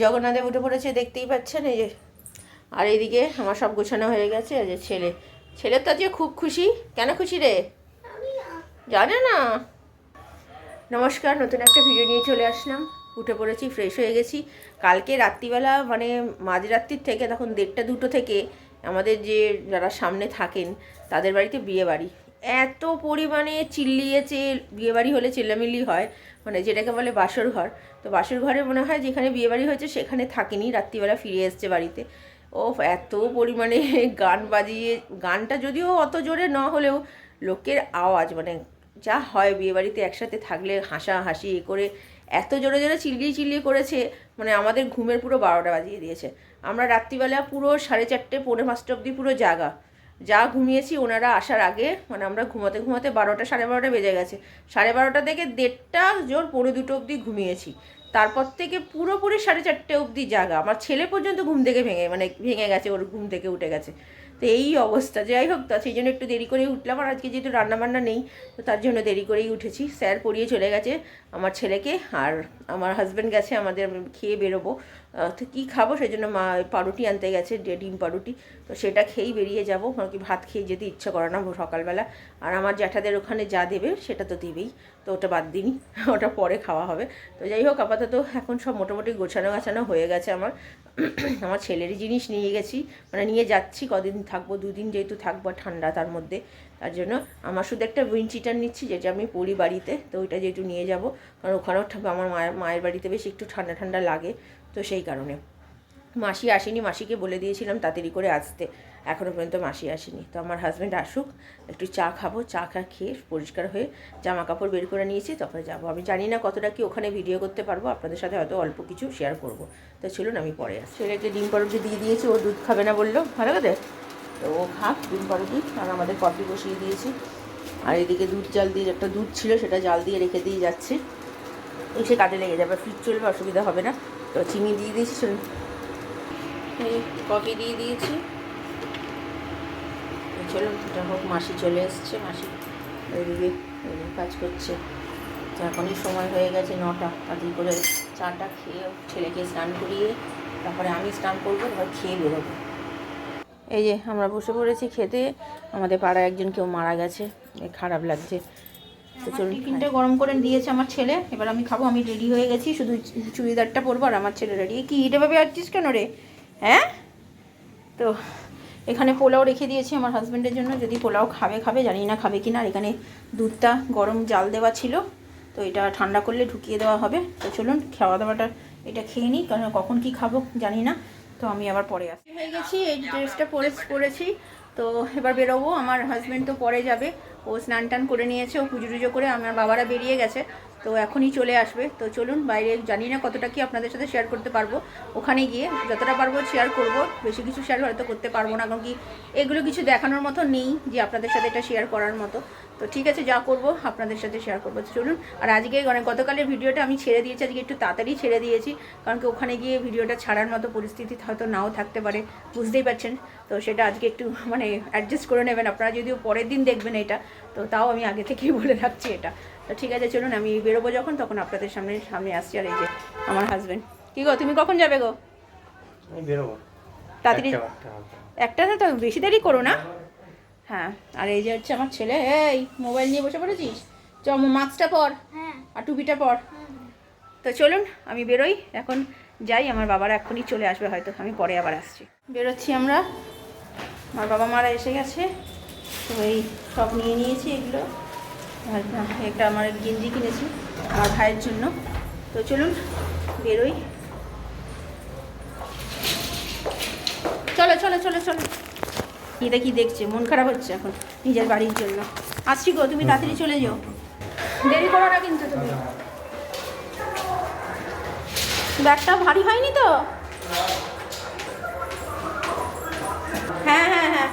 জগন্নাথদেব উঠে পড়েছে, দেখতেই পাচ্ছেন এই যে। আর এইদিকে আমার সব গোছানো হয়ে গেছে। এই যে ছেলের তো আজকে খুব খুশি। কেন খুশি রে? জানে না। নমস্কার, নতুন একটা ভিডিও নিয়ে চলে আসলাম। উঠে পড়েছি, ফ্রেশ হয়ে গেছি। কালকে রাত্রিবেলা মানে মাঝরাত্রির থেকে তখন 1টা-2টো থেকে আমাদের যে যারা সামনে থাকেন তাদের বাড়িতে বিয়ে বাড়ি। এত পরিমাণে চিল্লিয়েছে। বিয়ে বাড়ি হলে চিল্লামিল্লি হয়, মানে যেটাকে বলে বাসর ঘর। তো বাসর ঘরে মনে হয় যেখানে বিয়ে বাড়ি হয়েছে সেখানে থাকেনি, রাত্রিবেলা ফিরে এসছে বাড়িতে। ও এত পরিমাণে গান বাজিয়ে, গানটা যদিও অত জোরে না হলেও লোকের আওয়াজ, মানে যা হয় বিয়েবাড়িতে একসাথে থাকলে হাসাহাসি করে এত জোরে জোরে চিল্লিয়ে করেছে, মানে আমাদের ঘুমের পুরো 12টা বাজিয়ে দিয়েছে। আমরা রাত্রিবেলা পুরো 4:30 পৌনে 5টা অবধি পুরো জাগা, যা ঘুমিয়েছি ওনারা আসার আগে, মানে আমরা ঘুমাতে ঘুমাতে 12টা 12:30 বেজে গেছে। 12:30 থেকে 1:30 জোর 1:45 অবধি ঘুমিয়েছি। তারপর থেকে পুরোপুরি 4:30 অবধি জাগা। আমার ছেলে পর্যন্ত ঘুম থেকে ভেঙে গেছে, ওর ঘুম থেকে উঠে গেছে। তো এই অবস্থা, যাই হোক, তা সেই জন্য একটু দেরি করেই উঠলাম। আর আজকে যেহেতু রান্নাবান্না নেই, তো তার জন্য দেরি করেই উঠেছি। স্যার পড়িয়ে চলে গেছে আমার ছেলেকে, আর আমার হাজব্যান্ড গেছে, আমাদের খেয়ে বেরোবো। তো কী খাবো সেই জন্য মা পাউরুটি আনতে গেছে, ডিম পাউরুটি। তো সেটা খেয়েই বেরিয়ে যাবো, কারণ কি ভাত খেয়ে যেতে ইচ্ছা করে না সকালবেলা। আর আমার জ্যাঠাদের ওখানে যা দেবে সেটা তো দেবেই, তো ওটা বাদ দিইনি, ওটা পরে খাওয়া হবে। তো যাই হোক, আপাতত এখন সব মোটামুটি গোছানো হয়ে গেছে আমার। আমার ছেলেরই জিনিস নিয়ে গেছি, মানে নিয়ে যাচ্ছি। কদিন থাকবো, 2 দিন যেহেতু থাকবো, ঠান্ডা তার মধ্যে, তার জন্য আমার শুধু একটা উইন্ড-চিটার নিচ্ছি, যেটা আমি পরি বাড়িতে। তো ওইটা যেহেতু নিয়ে যাব, কারণ ওখানেও আমার মায়ের বাড়িতে বেশ একটু ঠান্ডা ঠান্ডা লাগে, তো সেই কারণে। মাসি আসেনি, মাসিকে বলে দিয়েছিলাম তাড়াতাড়ি করে আসতে, এখনও পর্যন্ত মাসি আসেনি। তো আমার হাজব্যান্ড আসুক, একটু চা খাবো, চা খেয়ে পরিষ্কার হয়ে জামা কাপড় বের করে নিয়েছি, তারপরে যাবো। আমি জানি না কতটা কি ওখানে ভিডিও করতে পারবো, আপনাদের সাথে হয়তো অল্প কিছু শেয়ার করব। তো চলুন আমি পরে আসি। ছেলেকে ডিম পাউরুটি দিয়ে দিয়েছি, ও দুধ খাবে না বললো, ভালো কথা। তো ও খাক ডিম পাউরুটি, আর আমাদের কফি বসিয়ে দিয়েছি। আর এদিকে দুধ জাল দিয়ে, একটা দুধ ছিল সেটা জাল দিয়ে রেখে দিয়ে যাচ্ছে, এসে কাজে লেগে যাবে, ফ্রিজ চলবে, অসুবিধা হবে না। তো চিনি দিয়ে দিয়েছি, চলুন। এই কফি দিয়ে দিয়েছি, চলুন এটা হোক। মাসি চলে এসছে, মাসি ওইদিকে কাজ করছে। তো এখনই সময় হয়ে গেছে 9টা, তাড়াতাড়ি করে চাটা খেয়ে ছেলেকে স্নান করিয়ে তারপরে আমি স্নান করবো, তারপর খেয়ে বেরোবো। এই যে আমরা বসে পড়েছি খেতে। আমাদের পাড়ায় একজন কেউ মারা গেছে, খারাপ লাগছে। তো চলুন, টিফিনটা গরম করে দিয়েছে আমার ছেলে, এবার আমি খাবো। আমি রেডি হয়ে গেছি, শুধু চুড়িদারটা পরবো, আর আমার ছেলে রেডি। কি এটাভাবে আসছিস কেন রে? হ্যাঁ, তো এখানে পোলাও রেখে দিয়েছি আমার হাজব্যান্ডের জন্য, যদি পোলাও খাবে, জানি না খাবে কি না। আর এখানে দুধটা গরম জাল দেওয়া ছিল, তো এটা ঠান্ডা করলে ঢুকিয়ে দেওয়া হবে। তো চলুন খাওয়া দাওয়াটা এটা খেয়ে নিই, কারণ কখন কি খাবো জানি না। তো আমি আবার পরে আসি। হয়ে গেছি, এই ড্রেসটা পরেছি। তো এবার বেরোবো। আমার হাজব্যান্ড তো পরে যাবে, ও স্নান টান করে নিয়েছে, ও পুজো টুজো করে। আমার বাবারা বেরিয়ে গেছে, তো এখনই চলে আসবে। তো চলুন বাইরে, জানি না কতটা কি আপনাদের সাথে শেয়ার করতে পারবো। ওখানে গিয়ে যতটা পারবো শেয়ার করব, বেশি কিছু শেয়ার হয়তো করতে পারবো না, কারণ কি এগুলো কিছু দেখানোর মতো নেই যে আপনাদের সাথে এটা শেয়ার করার মতো। তো ঠিক আছে, যা করব আপনাদের সাথে শেয়ার করবো। চলুন। আর আজকে গতকালের ভিডিওটা আমি ছেড়ে দিয়েছি, আজকে একটু তাড়াতাড়ি ছেড়ে দিয়েছি, কারণ কি ওখানে গিয়ে ভিডিওটা ছাড়ার মতো পরিস্থিতি হয়তো নাও থাকতে পারে, বুঝতেই পারছেন। তো সেটা আজকে একটু মানে অ্যাডজাস্ট করে নেবেন আপনারা, যদিও পরের দিন দেখবেন এটা, তো তাও আমি আগে থেকেই বলে রাখছি এটা। তো ঠিক আছে, চলুন আমি বেরোবো যখন, তখন আপনাদের সামনে আসছি। আর এই যে আমার হাজব্যান্ড। কি গো, তুমি কখন যাবে গো? আমি বেরোবো তাড়াতাড়ি, একটা না তো বেশি দেরি করো না। হ্যাঁ, আর এই যে হচ্ছে আমার ছেলে। এই মোবাইল নিয়ে বসে পড়েছিস? চ, মাস্কটা পর আর টুপিটা পর। তো চলুন আমি বেরোই এখন, যাই। আমার বাবারা এক্ষুনি চলে আসবে হয়তো, আমি পরে আবার আসছি। বেরোচ্ছি আমরা, আমার বাবা মারা এসে গেছে। তো এই সব নিয়ে নিয়েছি এগুলো। আর একটা আমার গেঞ্জি কিনেছি আমার ভাইয়ের জন্য। তো চলুন বেরোই, চলো চলো চলো চলো। এটা কি দেখছে, মন খারাপ হচ্ছে এখন নিজের বাড়ির জন্য। আসছি গো, তুমি তাড়াতাড়ি চলে যাও, দেরি করো না কিন্তু। তুমি ব্যাগটা ভারী হয়নি তো? হ্যাঁ হ্যাঁ হ্যাঁ,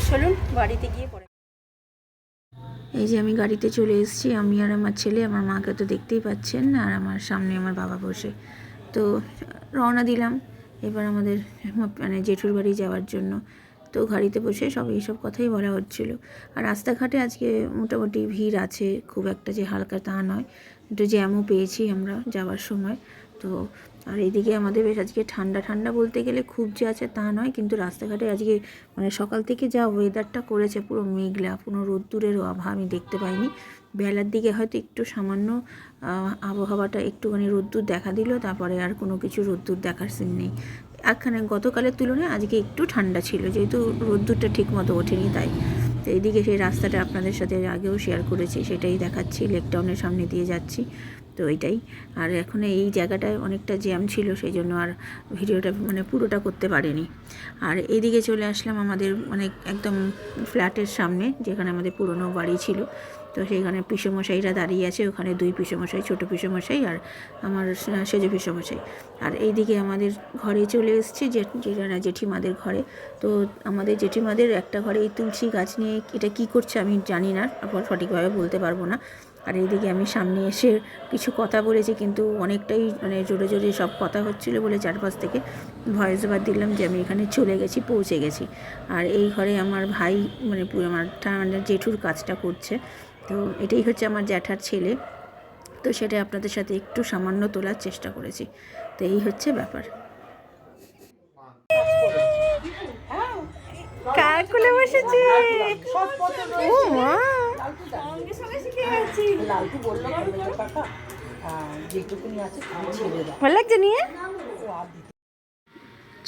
চলুন বাড়িতে গিয়ে পড়ে। এই যে আমি গাড়িতে চলে এসেছি, আমি আর আমার ছেলে। আমার মাকে তো দেখতেই পাচ্ছেন, আর আমার সামনে আমার বাবা বসে। তো রওনা দিলাম এবার আমাদের মানে জেঠুর বাড়ি যাওয়ার জন্য। তো গাড়িতে বসে সব এইসব কথাই বলা হচ্ছিলো। আর রাস্তাঘাটে আজকে মোটামুটি ভিড় আছে, খুব একটা যে হালকা তা নয়, একটু জ্যামও পেয়েছি আমরা যাওয়ার সময়। তো আর এইদিকে আমাদের বেশ আজকে ঠান্ডা ঠান্ডা বলতে গেলে খুব যে আছে তা নয়, কিন্তু রাস্তাঘাটে আজকে মানে সকাল থেকে যা ওয়েদারটা করেছে পুরো মেঘলা, কোনো রোদ্দুরেরও আভা আমি দেখতে পাইনি। বেলার দিকে হয়তো একটু সামান্য আবহাওয়াটা একটুখানি রোদ্দুর দেখা দিল, তারপরে আর কোনো কিছু রোদ্দুর দেখার সিন নেই। এখানে গতকালের তুলনায় আজকে একটু ঠান্ডা ছিল, যেহেতু রোদ্দুরটা ঠিক মতো ওঠেনি তাই। তো এইদিকে সেই রাস্তাটা আপনাদের সাথে আগেও শেয়ার করেছি, সেটাই দেখাচ্ছি। লেকটাউনের সামনে দিয়ে যাচ্ছি, তো এইটাই। আর এখন এই জায়গাটায় অনেকটা জ্যাম ছিল, সেই জন্য আর ভিডিওটা মানে পুরোটা করতে পারিনি। আর এইদিকে চলে আসলাম আমাদের মানে একদম ফ্ল্যাটের সামনে, যেখানে আমাদের পুরনো বাড়ি ছিল। তো সেইখানে পিসেমশাইরা দাঁড়িয়ে আছে, ওখানে 2 পিসেমশাই, ছোটো পিসেমশাই আর আমার সেজ পিসেমশাই। আর এইদিকে আমাদের ঘরে চলে এসেছি, জেঠিমাদের ঘরে। তো আমাদের জেঠিমাদের একটা ঘরে এই তুলসী গাছ নিয়ে এটা কী করছে আমি জানি না, সঠিকভাবে বলতে পারবো না। আর এইদিকে আমি সামনে এসে কিছু কথা বলেছি, কিন্তু অনেকটাই মানে জোরে জোরে সব কথা হচ্ছিলো বলে চারপাশ থেকে ভয়েস ওভার দিলাম যে আমি এখানে চলে গেছি, পৌঁছে গেছি। আর এই ঘরে আমার ভাই মানে আমার জেঠুর কাজটা করছে। তো এটাই হচ্ছে আমার জ্যাঠার ছেলে। তো সেটা আপনাদের সাথে একটু সামান্য তোলার চেষ্টা করেছি। তো এই হচ্ছে ব্যাপার। কার কোলে বসেছে? ও মা, ভালো লাগছে নিয়ে।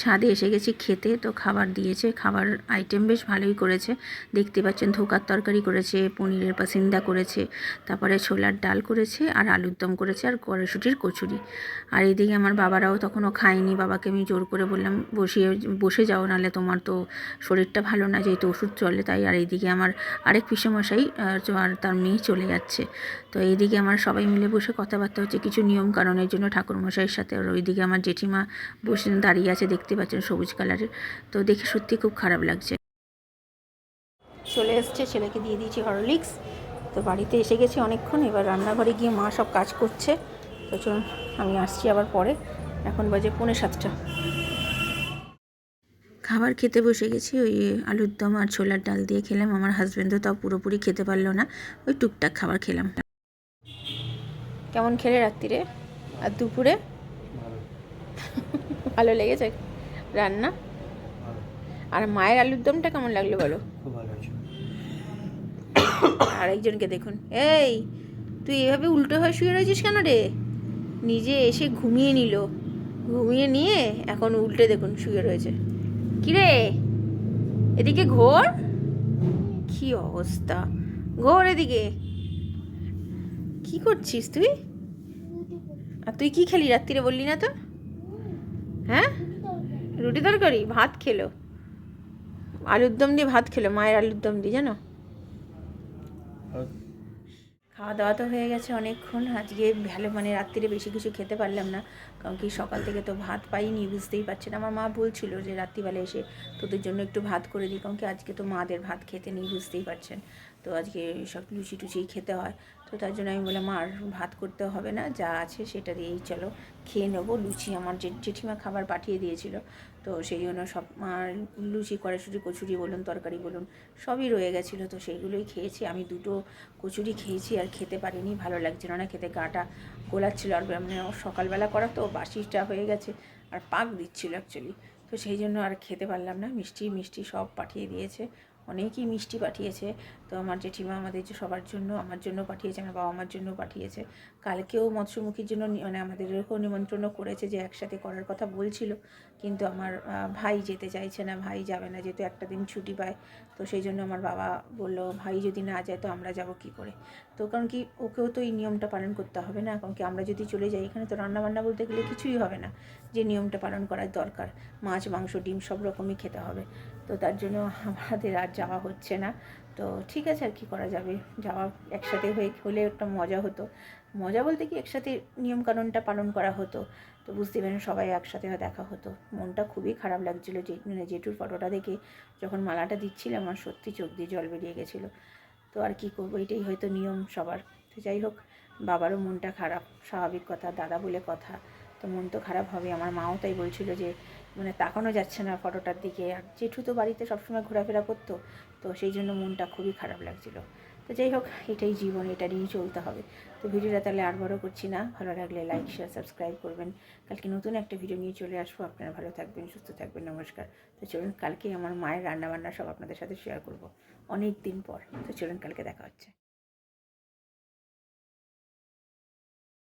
ছাদে এসে গেছি খেতে, তো খাবার দিয়েছে, খাবার আইটেম বেশ ভালোই করেছে। দেখতে পাচ্ছেন ধোকার তরকারি করেছে, পনিরের পাসিন্দা করেছে, তারপরে ছোলার ডাল করেছে, আর আলুর দম করেছে, আর কড়াইশুঁটির কচুরি। আর এইদিকে আমার বাবারাও তখনও খায়নি, বাবাকে আমি জোর করে বললাম বসে যাও, নাহলে তোমার তো শরীরটা ভালো না, যেহেতু ওষুধ চলে তাই। আর এইদিকে আমার আরেক পিসেমশাই আর তার মেয়ে চলে যাচ্ছে। তো এইদিকে আমার সবাই মিলে বসে কথাবার্তা হচ্ছে কিছু নিয়ম কারণের জন্য ঠাকুরমশাইয়ের সাথে। আর ওইদিকে আমার জেঠিমা বসে দাঁড়িয়ে আছে, দেখতে পাচ্ছেন সবুজ কালারের। তো দেখে সত্যি খুব খারাপ লাগছে। চলে এসছে, ছেলেকে দিয়ে দিয়েছি হরলিক্স। তো বাড়িতে এসে গেছি অনেকক্ষণ, এবার রান্নাঘরে গিয়ে মা সব কাজ করছে। তো চলুন আমি আসছি আবার পরে। এখন বাজে 6:45। খাবার খেতে বসে গেছি, ওই আলুর দম আর ছোলার ডাল দিয়ে খেলাম। আমার হাজব্যান্ডও তাও পুরোপুরি খেতে পারলো না, ওই টুকটাক খাবার খেলাম। কেমন খেলে রাত্রিরে আর দুপুরে? ভালো লেগেছে রান্না? আর মায়ের আলুর দমটা কেমন লাগলো বলো? আরেকজনকে দেখুন, এই তুই এভাবে উল্টো হয়ে শুয়ে রয়েছিস কেন রে? নিজে এসে ঘুমিয়ে নিল, ঘুমিয়ে নিয়ে এখন উল্টে দেখুন শুয়ে রয়েছে। কিরে এদিকে ঘোর, কি অবস্থা, ঘোর এদিকে। কি করছিস তুই? আর তুই কি খেলি রাত্রিরে বললি না তো? হ্যাঁ, রুটি তরকারি, ভাত খেলো, আলুর দম দিয়ে ভাত খেলো, মায়ের আলুর দম দিয়ে, জানো। খাওয়া দাওয়া তো হয়ে গেছে অনেকক্ষণ। আজকে ভালো মানে রাত্রিরে বেশি কিছু খেতে পারলাম না, কারণ কি সকাল থেকে তো ভাত পাইনি, বুঝতেই পারছেন। আমার মা বলছিল যে রাত্রিবেলা এসে তোদের জন্য একটু ভাত করে দিই, কারণ কি আজকে তো মাদের ভাত খেতে নেই, বুঝতেই পারছেন। তো আজকে সব লুচি টুচিই খেতে হয়। তো তার জন্য আমি বললাম আর ভাত করতে হবে না, যা আছে সেটা দিয়েই চলো খেয়ে নেবো। লুচি আমার জেঠিমা খাবার পাঠিয়ে দিয়েছিল, তো সেই জন্য সব লুচি কড়াইশুঁটি কচুরি বলুন, তরকারি বলুন, সবই রয়ে গেছিলো। তো সেইগুলোই খেয়েছি। আমি 2টো কচুরি খেয়েছি, আর খেতে পারিনি, ভালো লাগছিল না খেতে, গাটা গোলাচ্ছিলো। আর মানে সকালবেলা করা তো বাসিটা হয়ে গেছে, আর পাক দিচ্ছিলো অ্যাকচুয়ালি। তো সেই জন্য আর খেতে পারলাম না। মিষ্টি মিষ্টি সব পাঠিয়ে দিয়েছে, অনেকই মিষ্টি পাঠিয়েছে। তো আমার জেঠিমা আমাদের যে সবার জন্য, আমার জন্য পাঠিয়েছে, আমার বাবা মার জন্য পাঠিয়েছে। কালকেও মৎস্যমুখীর জন্য মানে আমাদেরকেও নিমন্ত্রণও করেছে, যে একসাথে করার কথা বলছিল, কিন্তু আমার ভাই যেতে চাইছে না, ভাই যাবে না, যেহেতু একটা দিন ছুটি পায়। তো সেই জন্য আমার বাবা বললো ভাই যদি না যায় তো আমরা যাব কী করে। তো কারণ কি ওকেও তো এই নিয়মটা পালন করতে হবে না, কারণ কি আমরা যদি চলে যাই এখানে তো রান্নাবান্না বলতে গেলে কিছুই হবে না, যে নিয়মটা পালন করার দরকার, মাছ মাংস ডিম সব রকমই খেতে হবে। তো তার জন্য আমাদের আর যাওয়া হচ্ছে না। তো ঠিক আছে, আর কি করা যাবে, যাওয়া একসাথে হলে একটা মজা হতো। মজা বলতে কি একসাথে নিয়মকানুনটা পালন করা হতো, তো বুঝতে পারেন সবাই একসাথে দেখা হতো। মনটা খুবই খারাপ লাগছিলো, মানে জেঠুর ফটোটা দেখে যখন মালাটা দিচ্ছিলাম আমার সত্যি চোখ দিয়ে জল বেরিয়ে গেছিলো। তো আর কি করবো, এটাই হয়তো নিয়ম সবার। তো যাই হোক, বাবারও মনটা খারাপ, স্বাভাবিক কথা, দাদা বলে কথা, তো মন তো খারাপ হবে। আমার মাও তাই বলছিল যে মানে তাকানো যাচ্ছে না ফটোটার দিকে। আর জেঠু তো বাড়িতে সবসময় ঘোরাফেরা করতো, তো সেই জন্য মনটা খুবই খারাপ লাগছিল। তো যাই হোক, এটাই জীবন, এটা নিয়েই চলতে হবে। তো ভিডিওটা তাহলে আর বড় করছি না, ভালো লাগলে লাইক শেয়ার সাবস্ক্রাইব করবেন। কালকে নতুন একটা ভিডিও নিয়ে চলে আসবো। আপনারা ভালো থাকবেন, সুস্থ থাকবেন, নমস্কার। তো চলুন, কালকে আমার মায়ের রান্নাবান্না সব আপনাদের সাথে শেয়ার করব অনেক দিন পর। তো চলুন, কালকে দেখা হচ্ছে।